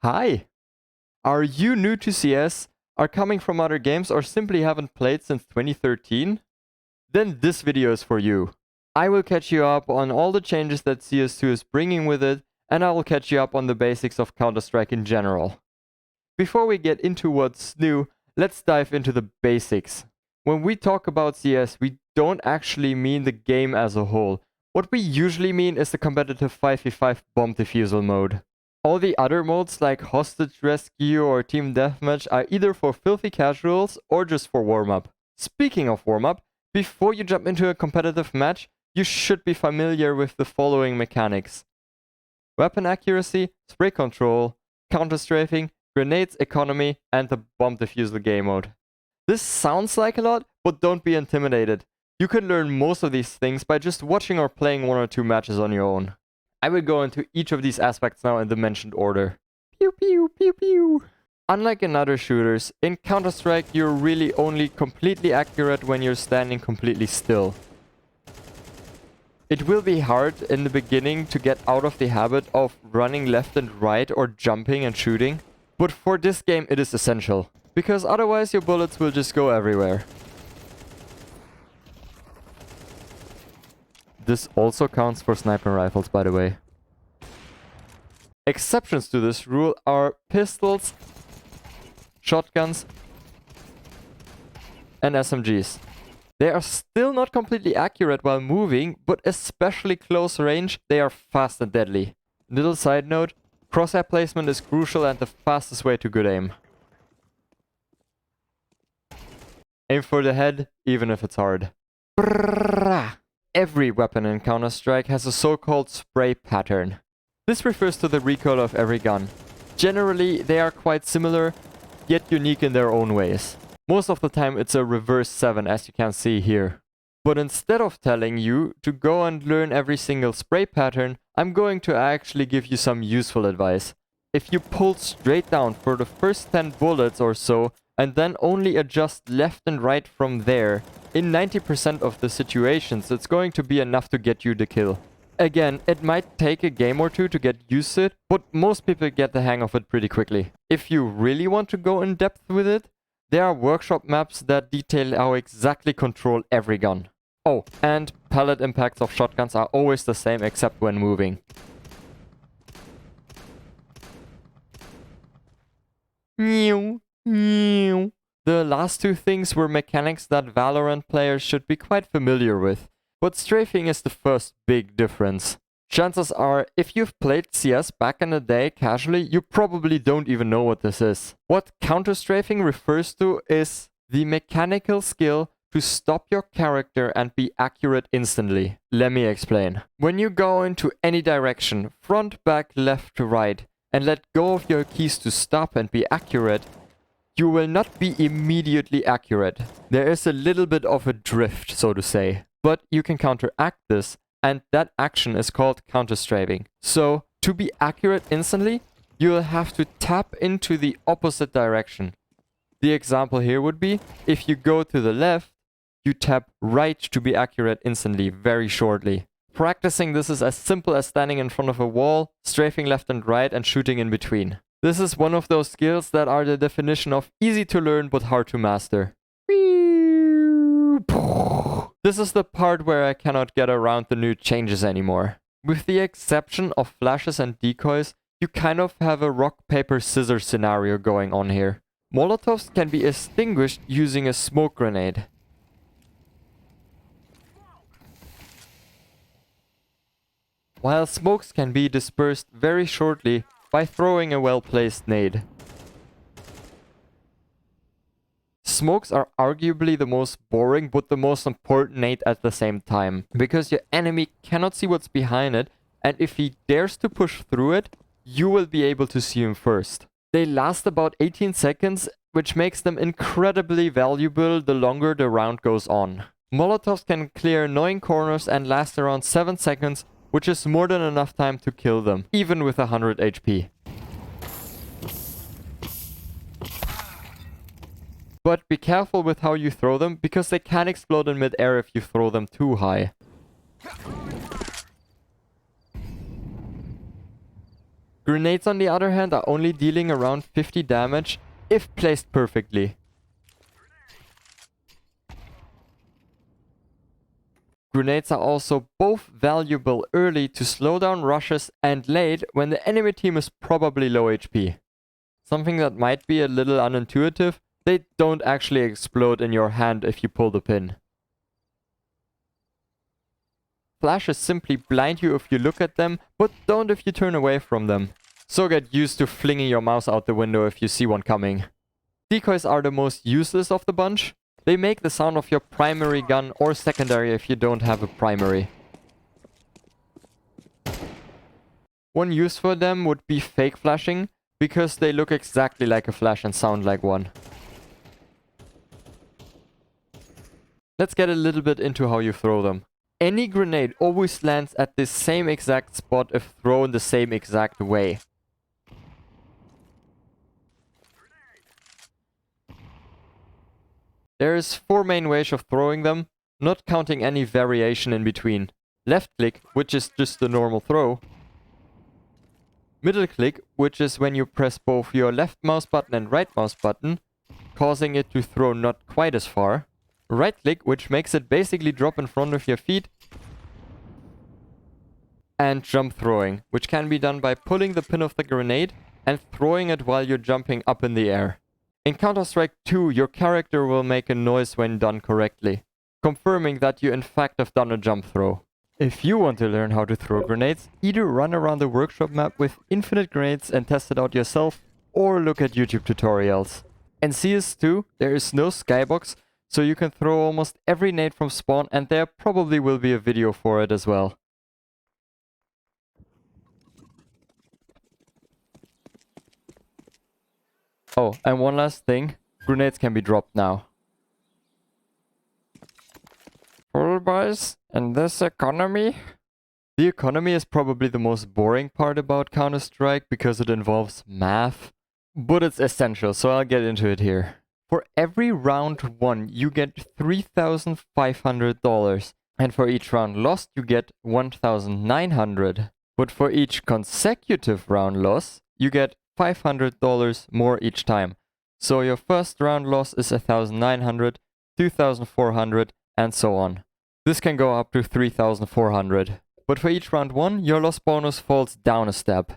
Hi! Are you new to CS, are coming from other games, or simply haven't played since 2013? Then this video is for you. I will catch you up on all the changes that cs2 is bringing with it, and I will catch you up on the basics of Counter-Strike in general. Before we get into what's new, let's dive into the basics. When we talk about CS, we don't actually mean the game as a whole. What we usually mean is the competitive 5v5 bomb defusal mode. All the other modes like hostage rescue or team deathmatch are either for filthy casuals or just for warm-up. Speaking of warm-up, before you jump into a competitive match, you should be familiar with the following mechanics: weapon accuracy, spray control, counter-strafing, grenades economy, and the bomb defusal game mode. This sounds like a lot, but don't be intimidated. You can learn most of these things by just watching or playing one or two matches on your own. I will go into each of these aspects now in the mentioned order. Pew pew pew pew. Unlike in other shooters, in Counter-Strike you're really only completely accurate when you're standing completely still. It will be hard in the beginning to get out of the habit of running left and right or jumping and shooting, but for this game it is essential, because otherwise your bullets will just go everywhere. This also counts for sniper rifles, by the way. Exceptions to this rule are pistols, shotguns, and SMGs. They are still not completely accurate while moving, but especially close range, they are fast and deadly. Little side note, crosshair placement is crucial and the fastest way to good aim. Aim for the head, even if it's hard. Brrrah. Every weapon in Counter-Strike has a so-called spray pattern. This refers to the recoil of every gun. Generally, they are quite similar, yet unique in their own ways. Most of the time it's a reverse 7, as you can see here. But instead of telling you to go and learn every single spray pattern, I'm going to actually give you some useful advice. If you pull straight down for the first 10 bullets or so, and then only adjust left and right from there, in 90% of the situations it's going to be enough to get you the kill. Again, it might take a game or two to get used to it, but most people get the hang of it pretty quickly. If you really want to go in depth with it, there are workshop maps that detail how exactly control every gun. Oh, and pellet impacts of shotguns are always the same except when moving. Meow. The last two things were mechanics that Valorant players should be quite familiar with, but strafing is the first big difference. Chances are, if you've played CS back in the day casually, you probably don't even know what this is. What counter-strafing refers to is the mechanical skill to stop your character and be accurate instantly. Let me explain. When you go into any direction, front, back, left to right, and let go of your keys to stop and be accurate, you will not be immediately accurate. There is a little bit of a drift, so to say. But you can counteract this, and that action is called counter-strafing. So, to be accurate instantly, you will have to tap into the opposite direction. The example here would be, if you go to the left, you tap right to be accurate instantly, very shortly. Practicing this is as simple as standing in front of a wall, strafing left and right, and shooting in between. This is one of those skills that are the definition of easy to learn but hard to master. This is the part where I cannot get around the new changes anymore. With the exception of flashes and decoys, you kind of have a rock, paper, scissors scenario going on here. Molotovs can be extinguished using a smoke grenade. While smokes can be dispersed very shortly by throwing a well-placed nade. Smokes are arguably the most boring but the most important nade at the same time, because your enemy cannot see what's behind it, and if he dares to push through it, you will be able to see him first. They last about 18 seconds, which makes them incredibly valuable the longer the round goes on. Molotovs can clear annoying corners and last around 7 seconds, which is more than enough time to kill them, even with 100 HP. But be careful with how you throw them, because they can explode in mid-air if you throw them too high. Grenades on the other hand are only dealing around 50 damage if placed perfectly. Grenades are also both valuable early to slow down rushes and late when the enemy team is probably low HP. Something that might be a little unintuitive, they don't actually explode in your hand if you pull the pin. Flashes simply blind you if you look at them, but don't if you turn away from them. So get used to flinging your mouse out the window if you see one coming. Decoys are the most useless of the bunch. They make the sound of your primary gun or secondary if you don't have a primary. One use for them would be fake flashing, because they look exactly like a flash and sound like one. Let's get a little bit into how you throw them. Any grenade always lands at the same exact spot if thrown the same exact way. There is 4 main ways of throwing them, not counting any variation in between. Left click, which is just the normal throw. Middle click, which is when you press both your left mouse button and right mouse button, causing it to throw not quite as far. Right click, which makes it basically drop in front of your feet. And jump throwing, which can be done by pulling the pin of the grenade and throwing it while you're jumping up in the air. In Counter-Strike 2, your character will make a noise when done correctly, confirming that you in fact have done a jump throw. If you want to learn how to throw grenades, either run around the workshop map with infinite grenades and test it out yourself, or look at YouTube tutorials. In cs2, there is no skybox, so you can throw almost every nade from spawn, and there probably will be a video for it as well. Oh, and one last thing, grenades can be dropped now. Full buys in this economy? The economy is probably the most boring part about Counter-Strike because it involves math. But it's essential, so I'll get into it here. For every round won, you get $3,500. And for each round lost, you get $1,900. But for each consecutive round loss, you get $500 more each time. So your first round loss is $1,900, $2,400, and so on. This can go up to $3,400. But for each round won, your loss bonus falls down a step.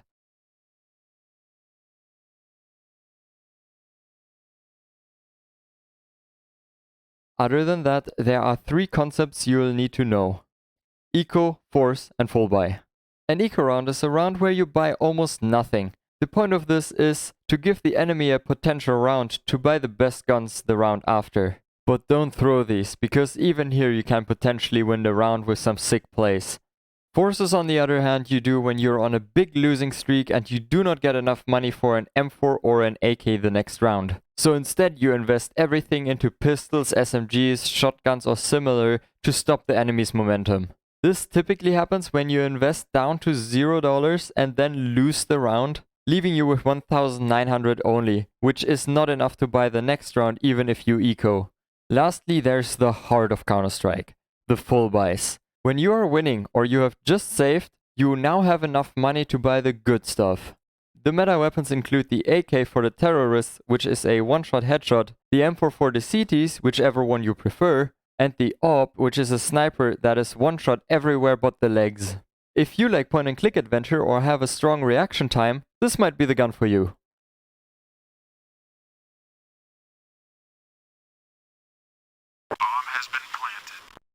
Other than that, there are 3 concepts you will need to know. Eco, Force, and Full Buy. An eco round is a round where you buy almost nothing. The point of this is to give the enemy a potential round to buy the best guns the round after. But don't throw these, because even here you can potentially win the round with some sick plays. Forces on the other hand you do when you're on a big losing streak and you do not get enough money for an M4 or an AK the next round. So instead you invest everything into pistols, SMGs, shotguns or similar to stop the enemy's momentum. This typically happens when you invest down to $0 and then lose the round, leaving you with 1,900 only, which is not enough to buy the next round even if you eco. Lastly, there's the heart of Counter-Strike, the full buys. When you are winning or you have just saved, you now have enough money to buy the good stuff. The meta weapons include the AK for the terrorists, which is a one-shot headshot, the M4 for the CTs, whichever one you prefer, and the AWP, which is a sniper that is one-shot everywhere but the legs. If you like point-and-click adventure or have a strong reaction time, this might be the gun for you.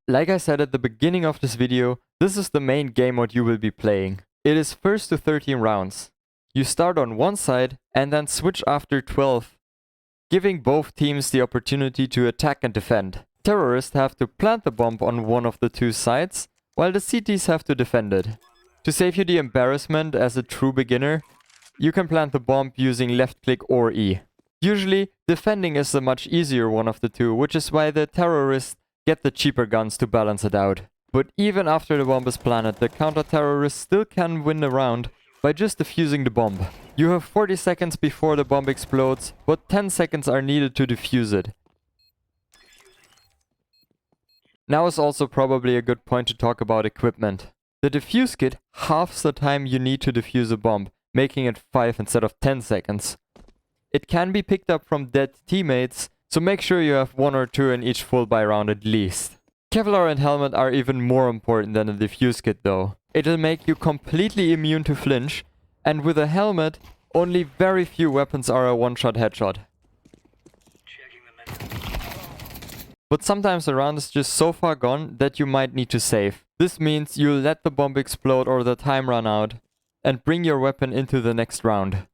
Like I said at the beginning of this video, this is the main game mode you will be playing. It is first to 13 rounds. You start on one side and then switch after 12, giving both teams the opportunity to attack and defend. Terrorists have to plant the bomb on one of the 2 sides, while the CTs have to defend it. To save you the embarrassment as a true beginner, you can plant the bomb using left click or E. Usually, defending is the much easier one of the 2, which is why the terrorists get the cheaper guns to balance it out. But even after the bomb is planted, the counter-terrorists still can win the round by just defusing the bomb. You have 40 seconds before the bomb explodes, but 10 seconds are needed to defuse it. Now is also probably a good point to talk about equipment. The defuse kit halves the time you need to defuse a bomb, making it 5 instead of 10 seconds. It can be picked up from dead teammates, so make sure you have 1 or 2 in each full buy round at least. Kevlar and helmet are even more important than a defuse kit though. It'll make you completely immune to flinch, and with a helmet, only very few weapons are a one-shot headshot. But sometimes the round is just so far gone that you might need to save. This means you'll let the bomb explode or the time run out, and bring your weapon into the next round.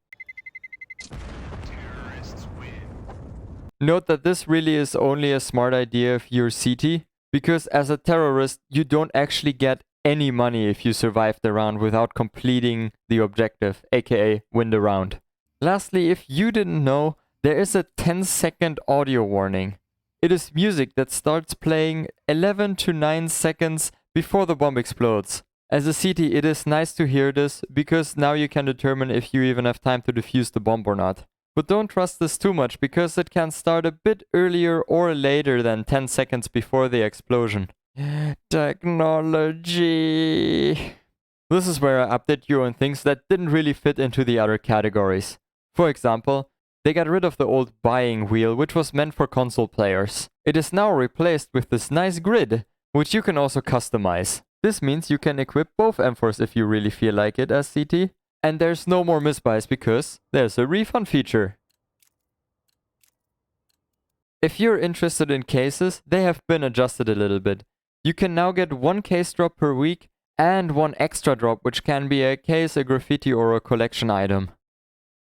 Note that this really is only a smart idea if you're CT, because as a terrorist you don't actually get any money if you survive the round without completing the objective, aka win the round. Lastly, if you didn't know, there is a 10-second audio warning. It is music that starts playing 11 to 9 seconds before the bomb explodes. As a CT, it is nice to hear this, because now you can determine if you even have time to defuse the bomb or not. But don't trust this too much, because it can start a bit earlier or later than 10 seconds before the explosion. Technology. This is where I update you on things that didn't really fit into the other categories. For example, they got rid of the old buying wheel, which was meant for console players. It is now replaced with this nice grid, which you can also customize. This means you can equip both M4s if you really feel like it as CT. And there's no more misbuys because there's a refund feature. If you're interested in cases, they have been adjusted a little bit. You can now get 1 case drop per week and 1 extra drop, which can be a case, a graffiti or a collection item.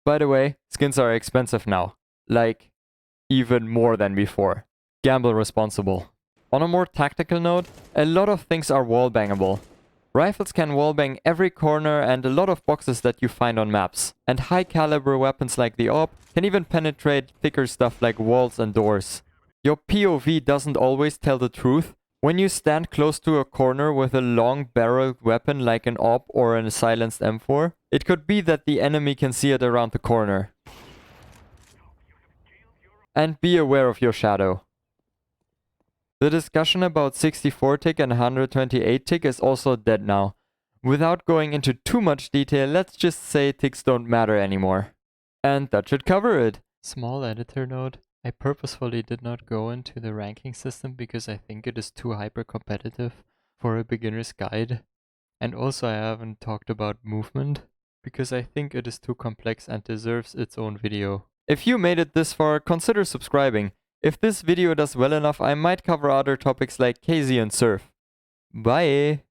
By the way, skins are expensive now. Like, even more than before. Gamble responsible. On a more tactical note, a lot of things are wallbangable. Rifles can wallbang every corner and a lot of boxes that you find on maps. And high caliber weapons like the AWP can even penetrate thicker stuff like walls and doors. Your POV doesn't always tell the truth. When you stand close to a corner with a long barreled weapon like an AWP or a silenced M4, it could be that the enemy can see it around the corner. And be aware of your shadow. The discussion about 64 tick and 128 tick is also dead now. Without going into too much detail, let's just say ticks don't matter anymore. And that should cover it. Small editor note. I purposefully did not go into the ranking system because I think it is too hyper competitive for a beginner's guide. And also I haven't talked about movement because I think it is too complex and deserves its own video. If you made it this far, consider subscribing. If this video does well enough, I might cover other topics like KZ and Surf. Bye!